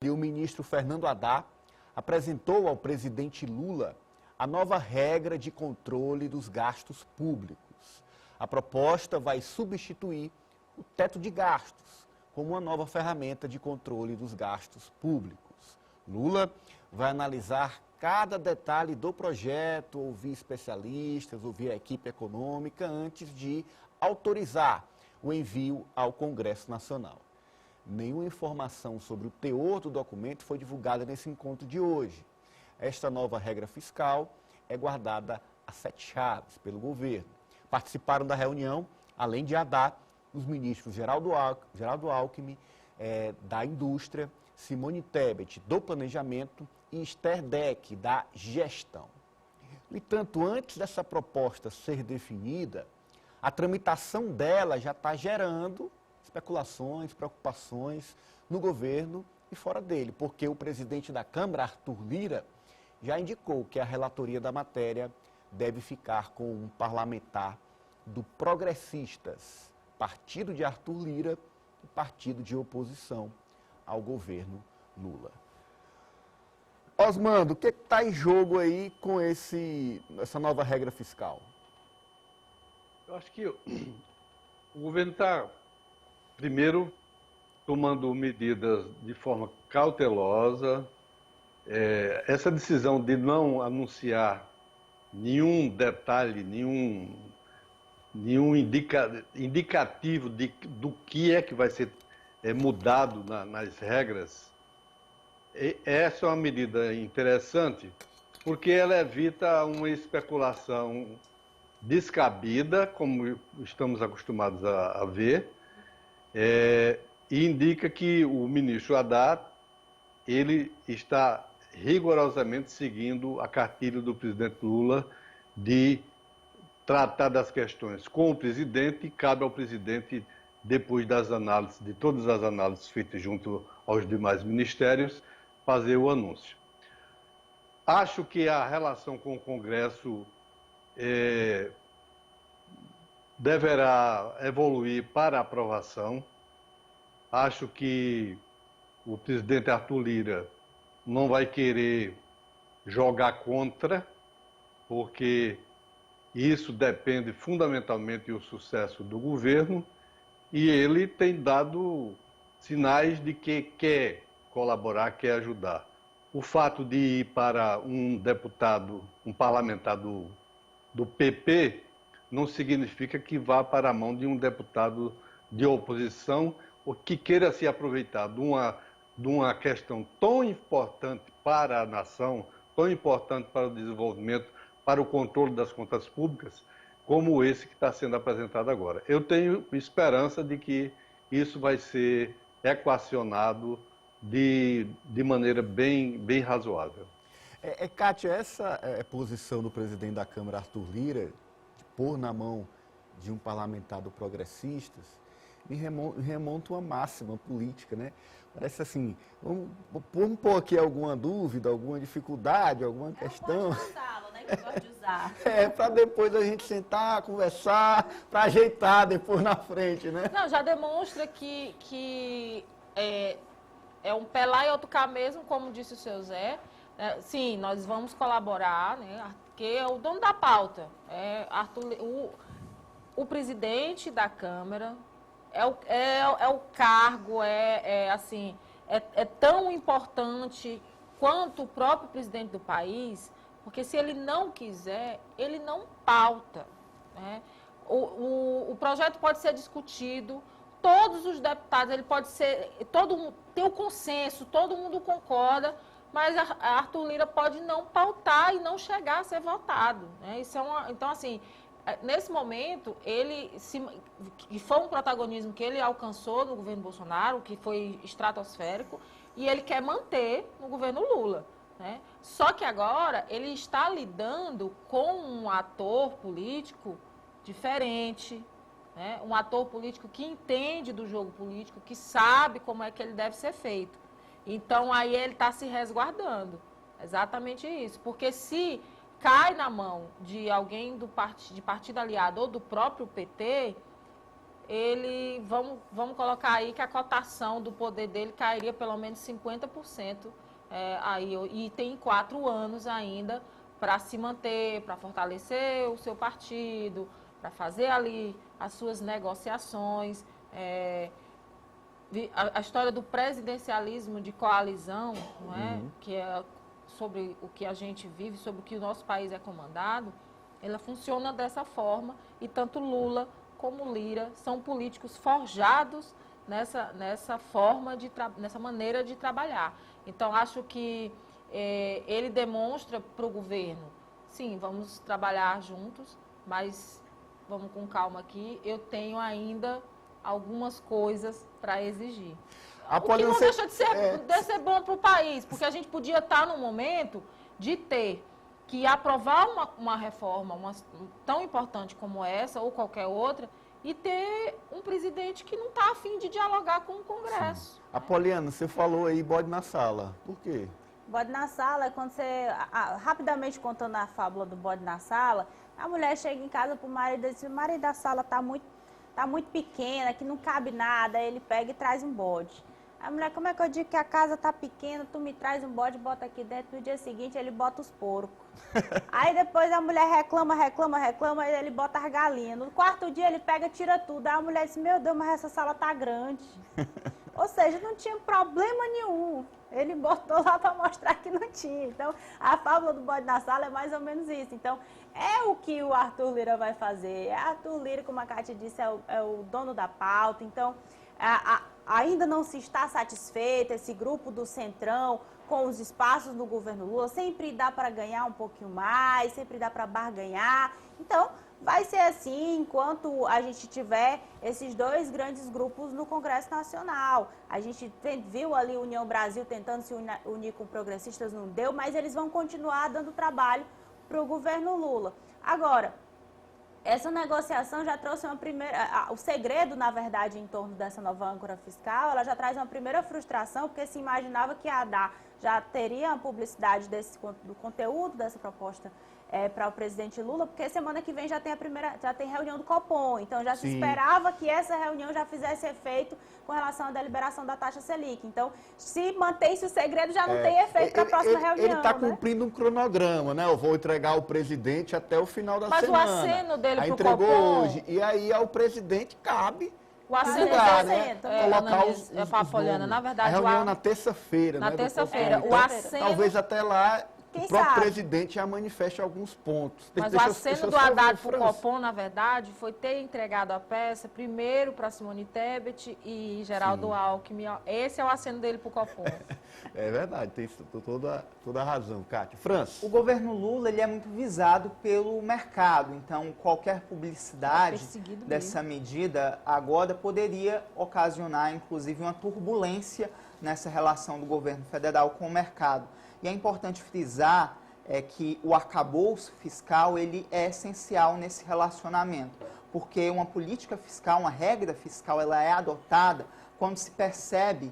E o ministro Fernando Haddad apresentou ao presidente Lula a nova regra de controle dos gastos públicos. A proposta vai substituir o teto de gastos como uma nova ferramenta de controle dos gastos públicos. Lula vai analisar cada detalhe do projeto, ouvir especialistas, ouvir a equipe econômica antes de autorizar o envio ao Congresso Nacional. Nenhuma informação sobre o teor do documento foi divulgada nesse encontro de hoje. Esta nova regra fiscal é guardada a 7 chaves pelo governo. Participaram da reunião, além de Haddad, os ministros Geraldo Alckmin, da Indústria, Simone Tebet, do Planejamento e Esther Deck, da Gestão. No entanto, antes dessa proposta ser definida, a tramitação dela já está gerando especulações, preocupações no governo e fora dele, porque o presidente da Câmara, Arthur Lira, já indicou que a relatoria da matéria deve ficar com um parlamentar do Progressistas, partido de Arthur Lira e partido de oposição ao governo Lula. Osmando, o que está em jogo aí com essa nova regra fiscal? Eu acho que o governo está, primeiro, tomando medidas de forma cautelosa. Essa decisão de não anunciar nenhum detalhe, nenhum indicativo do que é que vai ser mudado nas regras, essa é uma medida interessante, porque ela evita uma especulação descabida, como estamos acostumados a ver, e indica que o ministro Haddad ele está rigorosamente seguindo a cartilha do presidente Lula de tratar das questões com o presidente, e cabe ao presidente, depois das análises, de todas as análises feitas junto aos demais ministérios, fazer o anúncio. Acho que a relação com o Congresso deverá evoluir para aprovação. Acho que o presidente Arthur Lira não vai querer jogar contra, porque isso depende fundamentalmente do sucesso do governo, e ele tem dado sinais de que quer colaborar, quer ajudar. O fato de ir para um deputado, um parlamentar do PP, não significa que vá para a mão de um deputado de oposição ou que queira se aproveitar de uma questão tão importante para a nação, tão importante para o desenvolvimento, para o controle das contas públicas, como esse que está sendo apresentado agora. Eu tenho esperança de que isso vai ser equacionado de maneira bem razoável. Kátia, essa posição do presidente da Câmara, Arthur Lira, de pôr na mão de um parlamentar do Progressistas, me remonta uma máxima política, né? Parece assim, vamos pôr aqui alguma dúvida, alguma dificuldade, alguma questão. Né, que gosta de usar. Para depois a gente sentar, conversar, para ajeitar depois na frente, né? Não, já demonstra que é um pé lá e outro cá mesmo, como disse o seu Zé. Sim, nós vamos colaborar, né? Porque é o dono da pauta. O presidente da Câmara é o cargo, é tão importante quanto o próprio presidente do país, porque se ele não quiser, ele não pauta, né? O projeto pode ser discutido, todos os deputados, ele pode ser, tem o consenso, todo mundo concorda, mas a Arthur Lira pode não pautar e não chegar a ser votado, né? Então, assim, nesse momento, que foi um protagonismo que ele alcançou no governo Bolsonaro, que foi estratosférico, e ele quer manter no governo Lula, né? Só que agora ele está lidando com um ator político diferente, né? Um ator político que entende do jogo político, que sabe como é que ele deve ser feito. Então, aí ele está se resguardando. Exatamente isso. Porque se cai na mão de alguém de partido aliado ou do próprio PT, vamos colocar aí que a cotação do poder dele cairia pelo menos 50%, aí, e tem 4 anos ainda para se manter, para fortalecer o seu partido, para fazer ali as suas negociações. A história do presidencialismo de coalizão, não é? Que é sobre o que a gente vive, sobre o que o nosso país é comandado, ela funciona dessa forma, e tanto Lula como Lira são políticos forjados nessa maneira de trabalhar. Então, acho que ele demonstra para o governo, sim, vamos trabalhar juntos, mas vamos com calma aqui, eu tenho ainda algumas coisas para exigir. O que não deixa de ser bom para o país, porque a gente podia estar no momento de ter que aprovar uma reforma tão importante como essa, ou qualquer outra, e ter um presidente que não está a fim de dialogar com o Congresso. Sim. Apoliana, você falou aí bode na sala. Por quê? Bode na sala é quando você, rapidamente contando a fábula do bode na sala, a mulher chega em casa pro marido e diz: o marido da sala tá muito pequena, que não cabe nada, aí ele pega e traz um bode. A mulher: como é que eu digo que a casa tá pequena, tu me traz um bode, bota aqui dentro, no dia seguinte ele bota os porcos. Aí depois a mulher reclama, aí ele bota as galinhas. No 4º dia ele pega e tira tudo. Aí a mulher diz: meu Deus, mas essa sala tá grande. Ou seja, não tinha problema nenhum. Ele botou lá para mostrar que não tinha. Então, a fábula do bode na sala é mais ou menos isso. Então, é o que o Arthur Lira vai fazer. Arthur Lira, como a Cátia disse, é o dono da pauta. Então, ainda não se está satisfeito esse grupo do Centrão com os espaços do governo Lula. Sempre dá para ganhar um pouquinho mais, sempre dá para barganhar. Então, vai ser assim enquanto a gente tiver esses 2 grandes grupos no Congresso Nacional. A gente viu ali a União Brasil tentando se unir com progressistas, não deu, mas eles vão continuar dando trabalho para o governo Lula. Agora, essa negociação já trouxe uma primeira... O segredo, na verdade, em torno dessa nova âncora fiscal, ela já traz uma primeira frustração, porque se imaginava que a ADA já teria a publicidade do conteúdo dessa proposta para o presidente Lula, porque semana que vem já tem reunião do Copom. Então, já se esperava que essa reunião já fizesse efeito com relação à deliberação da taxa Selic. Então, se mantém-se o segredo, já não tem efeito para a próxima reunião. Ele está cumprindo um cronograma, né? Eu vou entregar ao presidente até o final da semana. Mas o aceno dele para o entregou Copom... hoje. E aí ao presidente cabe... O aceno colocar Apoliana, na verdade... A reunião na terça-feira, né? Na terça-feira. Então, talvez até lá... O próprio presidente já manifeste alguns pontos. Mas o aceno do Haddad para o Copom, na verdade, foi ter entregado a peça primeiro para Simone Tebet e Geraldo Alckmin. Esse é o aceno dele para o Copom. É verdade, tem toda a razão, Cátia. França. O governo Lula ele é muito visado pelo mercado, então qualquer publicidade dessa medida agora poderia ocasionar, inclusive, uma turbulência nessa relação do governo federal com o mercado. E é importante frisar que o arcabouço fiscal ele é essencial nesse relacionamento, porque uma política fiscal, uma regra fiscal, ela é adotada quando se percebe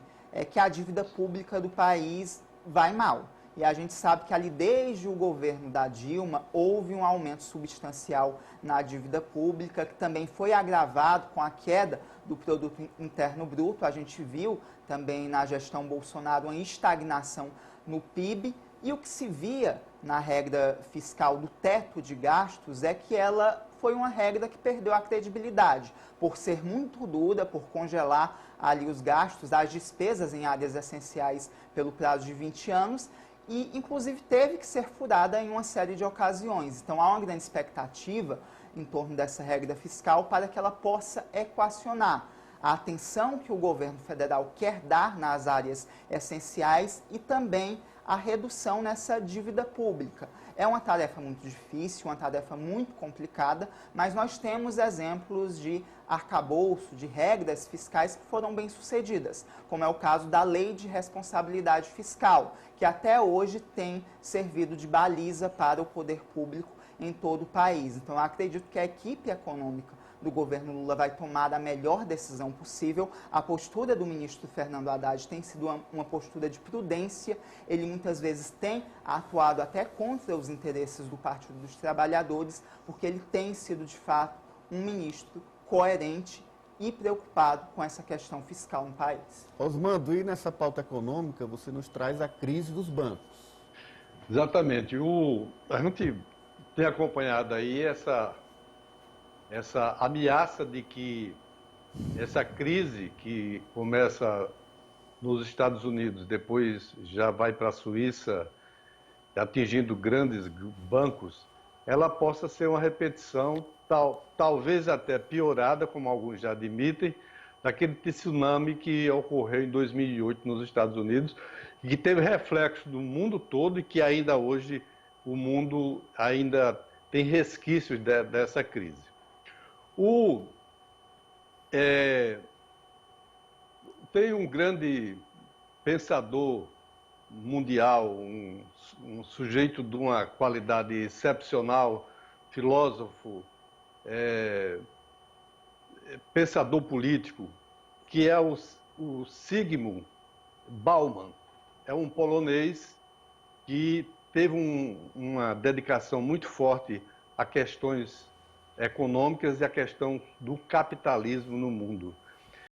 que a dívida pública do país vai mal. E a gente sabe que ali desde o governo da Dilma houve um aumento substancial na dívida pública, que também foi agravado com a queda do produto interno bruto. A gente viu também na gestão Bolsonaro uma estagnação no PIB, e o que se via na regra fiscal do teto de gastos é que ela foi uma regra que perdeu a credibilidade, por ser muito dura, por congelar ali os gastos, as despesas em áreas essenciais pelo prazo de 20 anos, e inclusive teve que ser furada em uma série de ocasiões. Então há uma grande expectativa em torno dessa regra fiscal para que ela possa equacionar a atenção que o governo federal quer dar nas áreas essenciais e também a redução nessa dívida pública. É uma tarefa muito difícil, uma tarefa muito complicada, mas nós temos exemplos de arcabouço, de regras fiscais que foram bem-sucedidas, como é o caso da Lei de Responsabilidade Fiscal, que até hoje tem servido de baliza para o poder público em todo o país. Então, eu acredito que a equipe econômica do governo Lula vai tomar a melhor decisão possível. A postura do ministro Fernando Haddad tem sido uma postura de prudência. Ele muitas vezes tem atuado até contra os interesses do Partido dos Trabalhadores, porque ele tem sido, de fato, um ministro coerente e preocupado com essa questão fiscal no país. Osmando, e nessa pauta econômica você nos traz a crise dos bancos. Exatamente. A gente tem acompanhado aí essa ameaça de que essa crise que começa nos Estados Unidos, depois já vai para a Suíça, atingindo grandes bancos, ela possa ser uma repetição, talvez até piorada, como alguns já admitem, daquele tsunami que ocorreu em 2008 nos Estados Unidos, e que teve reflexo no mundo todo e que ainda hoje o mundo ainda tem resquícios dessa crise. Tem um grande pensador mundial, um sujeito de uma qualidade excepcional, filósofo, pensador político, que é o Zygmunt Bauman. É um polonês que teve uma dedicação muito forte a questões econômicas e a questão do capitalismo no mundo.